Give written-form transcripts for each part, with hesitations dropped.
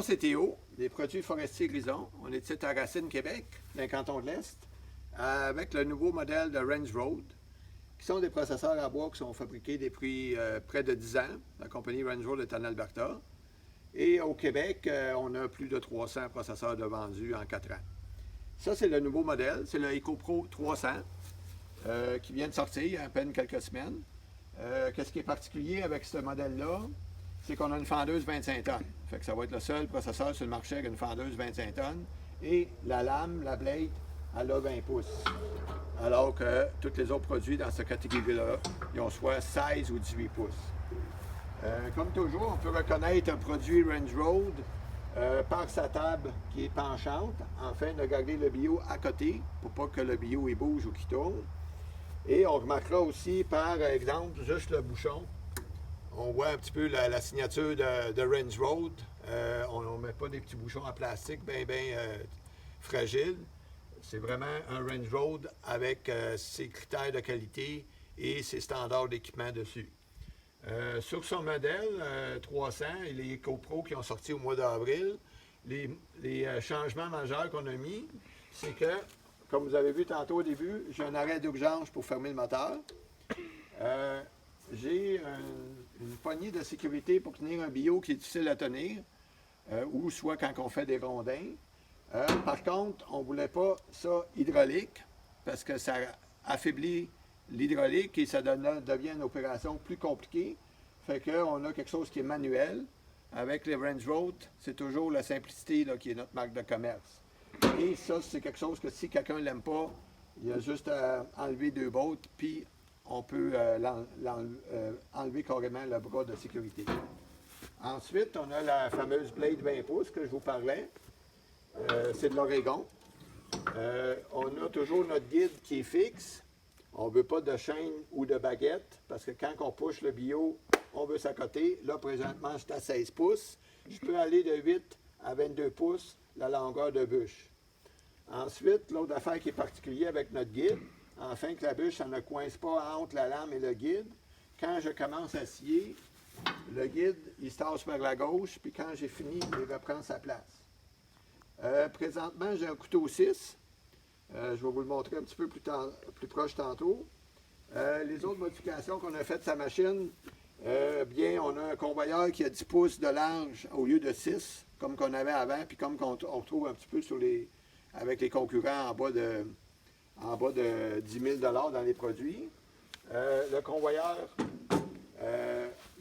nom, c'est Théo, des produits forestiers Grison. On est ici à Racine, Québec, dans le canton de l'Est, avec le nouveau modèle de Range Road, qui sont des processeurs à bois qui sont fabriqués depuis près de 10 ans. La compagnie Range Road est en Alberta. Et au Québec, on a plus de 300 processeurs de vendus en 4 ans. Ça, c'est le nouveau modèle, c'est le EcoPro 300, qui vient de sortir il y a à peine quelques semaines. Qu'est-ce qui est particulier avec ce modèle-là? C'est qu'on a une fendeuse 25 tonnes. Fait que ça va être le seul processeur sur le marché avec une fendeuse 25 tonnes. Et la lame, la blade, elle a 20 pouces. Alors que tous les autres produits dans cette catégorie-là, ils ont soit 16 ou 18 pouces. Comme toujours, on peut reconnaître un produit Range Road par sa table qui est penchante, afin de garder le bio à côté, pour pas que le bio il bouge ou qu'il tourne. Et on remarquera aussi, par exemple, juste le bouchon. On voit un petit peu la signature de Range Road. On ne met pas des petits bouchons en plastique bien fragiles. C'est vraiment un Range Road avec ses critères de qualité et ses standards d'équipement dessus. Sur son modèle 300 et les EcoPro qui ont sorti au mois d'avril, les changements majeurs qu'on a mis, c'est que, comme vous avez vu tantôt au début, j'ai un arrêt d'urgence pour fermer le moteur. J'ai une poignée de sécurité pour tenir un bio qui est difficile à tenir, ou soit quand on fait des rondins. Par contre, on ne voulait pas ça hydraulique, parce que ça affaiblit l'hydraulique et ça devient une opération plus compliquée. Fait qu'on a quelque chose qui est manuel. Avec les Range Road, c'est toujours la simplicité là, qui est notre marque de commerce. Et ça, c'est quelque chose que si quelqu'un ne l'aime pas, il y a juste à enlever 2 bottes, puis on peut enlever carrément le bras de sécurité. Ensuite, on a la fameuse Blade 20 pouces que je vous parlais. C'est de l'Oregon. On a toujours notre guide qui est fixe. On ne veut pas de chaîne ou de baguette, parce que quand on push le bio, on veut s'accoter. Là, présentement, je suis à 16 pouces. Je peux aller de 8 à 22 pouces la longueur de bûche. Ensuite, l'autre affaire qui est particulière avec notre guide, afin que la bûche ne coince pas entre la lame et le guide, quand je commence à scier, le guide, il se tasse vers la gauche, puis quand j'ai fini, il reprend sa place. Présentement, j'ai un couteau 6. Je vais vous le montrer un petit peu plus proche tantôt. Les autres modifications qu'on a faites de sa machine, bien, on a un convoyeur qui a 10 pouces de large au lieu de 6, comme qu'on avait avant, puis comme on retrouve un petit peu avec les concurrents en bas de 10 000 $ dans les produits. Le convoyeur,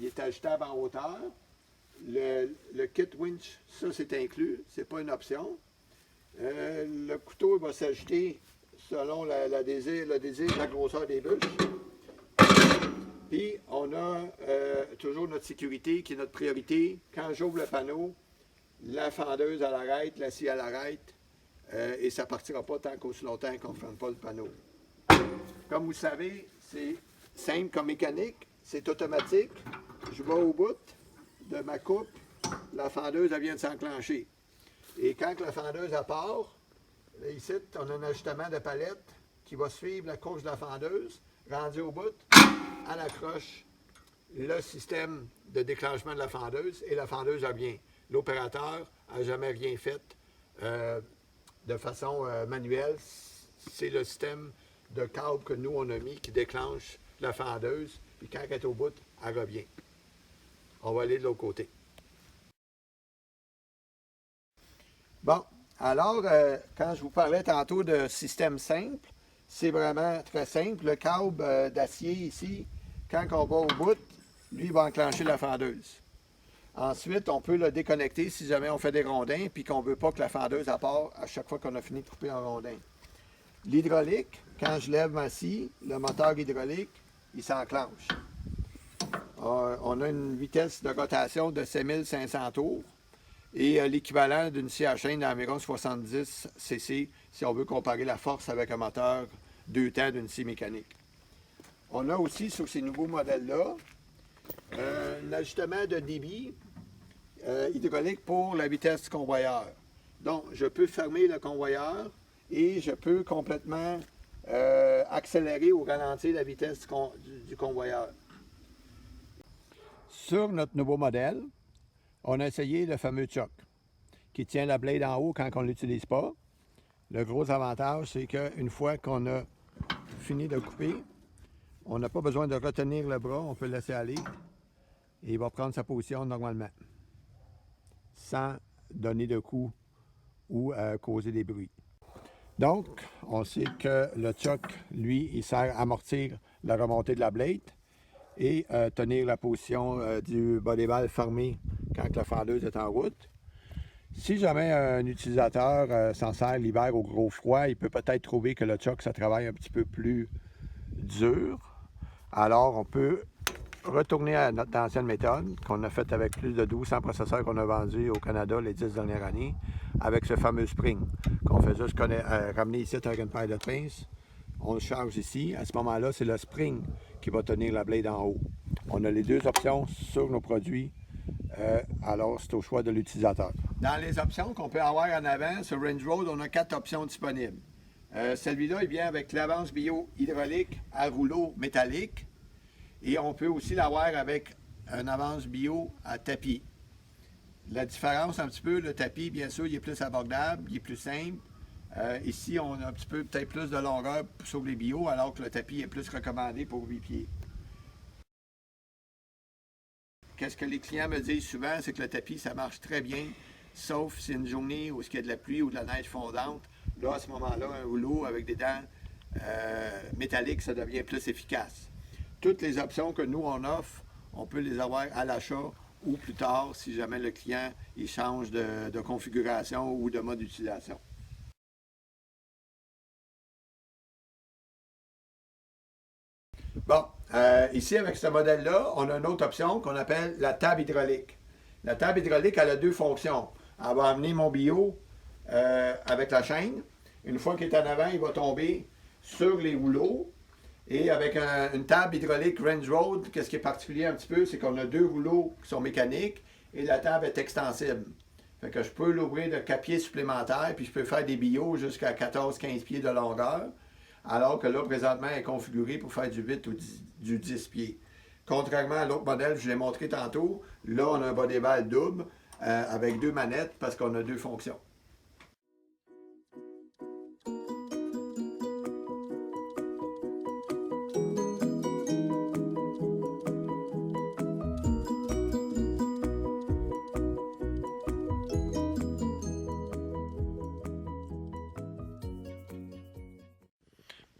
il est ajustable en hauteur. Le kit winch, ça c'est inclus, c'est pas une option. Le couteau va s'ajuster selon le désir, la grosseur des bûches. Puis on a toujours notre sécurité qui est notre priorité. Quand j'ouvre le panneau, la fendeuse à l'arrête, la scie à l'arrête, et ça ne partira pas tant qu'aussi longtemps qu'on ne ferme pas le panneau. Comme vous savez, c'est simple comme mécanique, c'est automatique. Je vais au bout de ma coupe, la fendeuse elle vient de s'enclencher. Et quand la fendeuse elle part, là, ici, on a un ajustement de palette qui va suivre la course de la fendeuse. Rendu au bout, elle accroche le système de déclenchement de la fendeuse et la fendeuse a bien. L'opérateur n'a jamais rien fait de façon manuelle. C'est le système de câble que nous on a mis qui déclenche la fendeuse. Puis quand elle est au bout, elle revient. On va aller de l'autre côté. Bon, alors, quand je vous parlais tantôt de système simple, c'est vraiment très simple. Le câble d'acier ici, quand on va au bout, lui va enclencher la fendeuse. Ensuite, on peut le déconnecter si jamais on fait des rondins puis qu'on ne veut pas que la fendeuse part à chaque fois qu'on a fini de couper un rondin. L'hydraulique, quand je lève ma scie, le moteur hydraulique, il s'enclenche. On a une vitesse de rotation de 7500 tours. Et l'équivalent d'une scie à chaîne d'environ 70 cc si on veut comparer la force avec un moteur 2 temps d'une scie mécanique. On a aussi sur ces nouveaux modèles-là un ajustement de débit hydraulique pour la vitesse du convoyeur. Donc, je peux fermer le convoyeur et je peux complètement accélérer ou ralentir la vitesse du convoyeur. Sur notre nouveau modèle, on a essayé le fameux choc. qui tient la blade en haut quand on ne l'utilise pas. Le gros avantage, c'est qu'une fois qu'on a fini de couper, on n'a pas besoin de retenir le bras, on peut le laisser aller et il va prendre sa position normalement, sans donner de coups ou causer des bruits. Donc, on sait que le choc, lui, il sert à amortir la remontée de la blade et tenir la position du bas des balles fermé quand la fendeuse est en route. Si jamais un utilisateur s'en sert l'hiver au gros froid, il peut peut-être trouver que le choc, ça travaille un petit peu plus dur. Alors, on peut retourner à notre ancienne méthode qu'on a faite avec plus de 1200 processeurs qu'on a vendus au Canada les 10 dernières années, avec ce fameux spring qu'on fait juste ramener ici avec une paire de pinces. On le charge ici. À ce moment-là, c'est le spring qui va tenir la blade en haut. On a les deux options sur nos produits. Alors, c'est au choix de l'utilisateur. Dans les options qu'on peut avoir en avant, sur Range Road, on a 4 options disponibles. Celui-là, il vient avec l'avance bio hydraulique à rouleau métallique. Et on peut aussi l'avoir avec un avance bio à tapis. La différence, un petit peu, le tapis, bien sûr, il est plus abordable, il est plus simple. Ici, on a un petit peu, peut-être plus de longueur sur les bio, alors que le tapis est plus recommandé pour 8 pieds. Qu'est-ce que les clients me disent souvent, c'est que le tapis, ça marche très bien, sauf si c'est une journée où il y a de la pluie ou de la neige fondante. Là, à ce moment-là, un rouleau avec des dents métalliques, ça devient plus efficace. Toutes les options que nous, on offre, on peut les avoir à l'achat ou plus tard, si jamais le client il change de configuration ou de mode d'utilisation. Bon, ici, avec ce modèle-là, on a une autre option qu'on appelle la table hydraulique. La table hydraulique, elle a deux fonctions. Elle va amener mon bio avec la chaîne. Une fois qu'il est en avant, il va tomber sur les rouleaux. Et avec une table hydraulique Range Road, qu'est-ce qui est particulier un petit peu, c'est qu'on a deux rouleaux qui sont mécaniques et la table est extensible. Fait que je peux l'ouvrir de 4 pieds supplémentaires, puis je peux faire des billots jusqu'à 14-15 pieds de longueur, alors que là, présentement, elle est configurée pour faire du 8 ou du 10 pieds. Contrairement à l'autre modèle que je l'ai montré tantôt, là, on a un bas des balles double avec deux manettes parce qu'on a deux fonctions.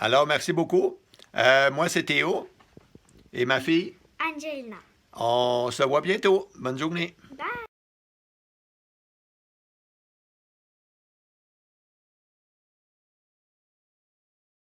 Alors, merci beaucoup. Moi, c'est Théo et ma fille Angelina. On se voit bientôt. Bonne journée. Bye.